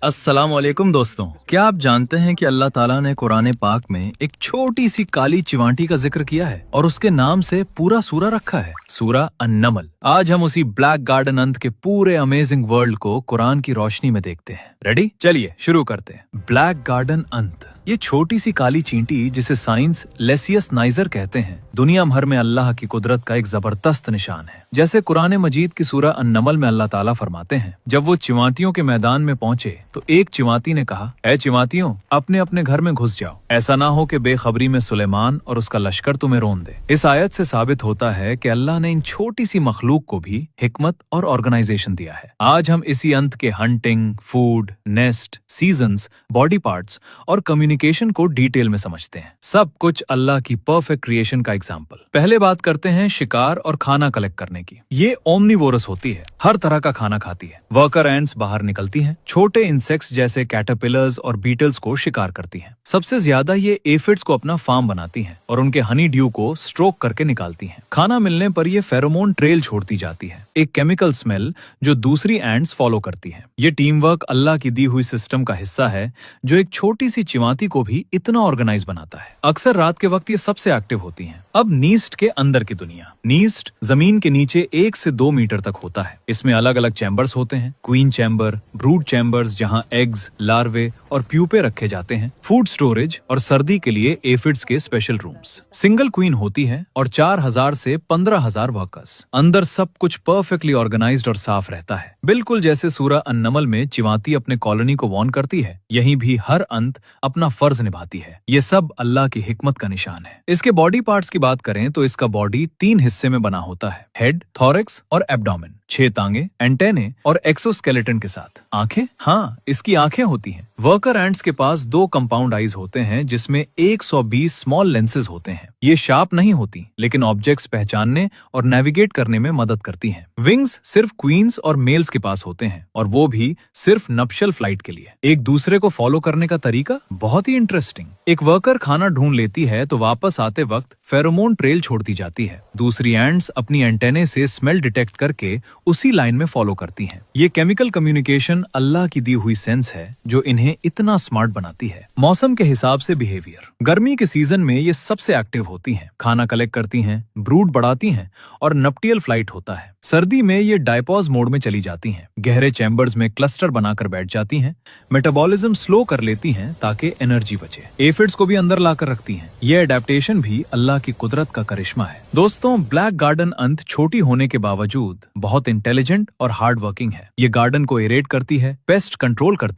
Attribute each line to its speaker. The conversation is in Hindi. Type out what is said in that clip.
Speaker 1: अस्सलाम वालेकुम दोस्तों, क्या आप जानते हैं कि अल्लाह ताला ने कुरान पाक में एक छोटी सी काली चिवांटी का जिक्र किया है और उसके नाम से पूरा सूरा रखा है, सूरा अन-नमल। आज हम उसी ब्लैक गार्डन अंत के पूरे अमेजिंग वर्ल्ड को कुरान की रोशनी में देखते हैं। रेडी? चलिए शुरू करते हैं। ब्लैक गार्डन अंत, ये छोटी सी काली चींटी जिसे साइंस लेसियस नाइजर कहते हैं, दुनिया भर में अल्लाह की कुदरत का एक जबरदस्त निशान है। जैसे कुरान मजीद की सूरा अन-नमल में अल्लाह ताला फरमाते हैं, जब वो चिवांटियों के मैदान में पहुंचे तो एक चिवांटी ने कहा, ऐ चिवांटियों, अपने अपने घर में घुस जाओ, ऐसा ना हो कि बेखबरी में सुलेमान और उसका लश्कर तुम्हें रोन दे। इस आयत से साबित होता है कि अल्लाह ने इन छोटी सी मखलूक को भी हिकमत और ऑर्गेनाइजेशन दिया है। आज हम इसी अंत के hunting, food, nest, seasons, body parts और कम्युनिकेशन को डिटेल में समझते हैं। सब कुछ अल्लाह की परफेक्ट क्रिएशन का एग्जाम्पल। पहले बात करते हैं शिकार और खाना कलेक्ट करने की। ये ओमनिवोरस होती है, हर तरह का खाना खाती है। वर्कर एंड्स बाहर निकलती हैं, छोटे इंसेक्ट्स जैसे कैटरपिलर्स और बीटल्स को शिकार करती हैं। सबसे ज्यादा ये एफिड्स को अपना फार्म बनाती हैं और उनके हनी ड्यू को स्ट्रोक करके निकालती हैं। खाना मिलने पर ये फेरोमोन ट्रेल छोड़ती जाती है, एक केमिकल स्मेल जो दूसरी एंड्स फॉलो करती हैं। ये टीम वर्क अल्लाह की दी हुई सिस्टम का हिस्सा है जो एक छोटी सी चिवांटी को भी इतना ऑर्गेनाइज बनाता है। अक्सर रात के वक्त ये सबसे एक्टिव होती हैं। अब नीस्ट के अंदर की दुनिया। नीस्ट जमीन के नीचे 1 से 2 मीटर तक होता है। इसमें अलग अलग चैम्बर्स होते हैं, क्वीन चैम्बर, ब्रूड चैम्बर्स जहां एग्स, लार्वे और प्यूपे रखे जाते हैं, फूड स्टोरेज और सर्दी के लिए एफिड्स के स्पेशल रूम्स। सिंगल क्वीन होती है और 4000 से 15000 वर्कर्स। अंदर सब कुछ परफेक्टली ऑर्गेनाइज्ड और साफ रहता है, बिल्कुल जैसे सूरा अन-नमल में चिवांटी अपने कॉलोनी को वार्न करती है, यहीं भी हर अंत अपना फर्ज निभाती है। ये सब अल्लाह की हिकमत का निशान है। इसके बॉडी पार्ट्स की बात करें तो इसका बॉडी 3 हिस्से में बना होता है, हेड, थोरैक्स और एब्डोमेन। 6 टांगे, एंटेने और एक्सोस्केलेटन के साथ। आंखें? हाँ, इसकी आंखें होती हैं। वर्कर एंड्स के पास 2 कंपाउंड आईज होते हैं जिसमें 120 स्मॉल लेंसेज होते हैं। ये शार्प नहीं होती लेकिन ऑब्जेक्ट्स पहचानने और नेविगेट करने में मदद करती हैं। विंग्स सिर्फ क्वींस और मेल्स के पास होते हैं और वो भी सिर्फ नप्शल फ्लाइट के लिए। एक दूसरे को फॉलो करने का तरीका बहुत ही इंटरेस्टिंग। एक वर्कर खाना ढूंढ लेती है तो वापस आते वक्त फेरोमोन ट्रेल छोड़ती जाती है। दूसरी एंड्स अपनी एंटेने से स्मेल डिटेक्ट करके उसी लाइन में फॉलो करती हैं। ये केमिकल कम्युनिकेशन अल्लाह की दी हुई सेंस है जो इन्हें इतना स्मार्ट बनाती है। मौसम के हिसाब से बिहेवियर। गर्मी के सीजन में ये सबसे एक्टिव होती हैं, खाना कलेक्ट करती हैं, ब्रूड बढ़ाती हैं और नप्टियल फ्लाइट होता है। सर्दी में ये डायपॉज मोड में चली जाती हैं, गहरे चैम्बर्स में क्लस्टर बनाकर बैठ जाती हैं, मेटाबॉलिज्म स्लो कर लेती हैं ताकि एनर्जी बचे। एफिड्स को भी अंदर लाकर रखती हैं। ये एडेप्टेशन भी अल्लाह की कुदरत का करिश्मा है। दोस्तों, ब्लैक गार्डन अंत छोटी होने के बावजूद बहुत इंटेलिजेंट और हार्ड वर्किंग है। ये गार्डन को एरेट करती है, पेस्ट कंट्रोल करती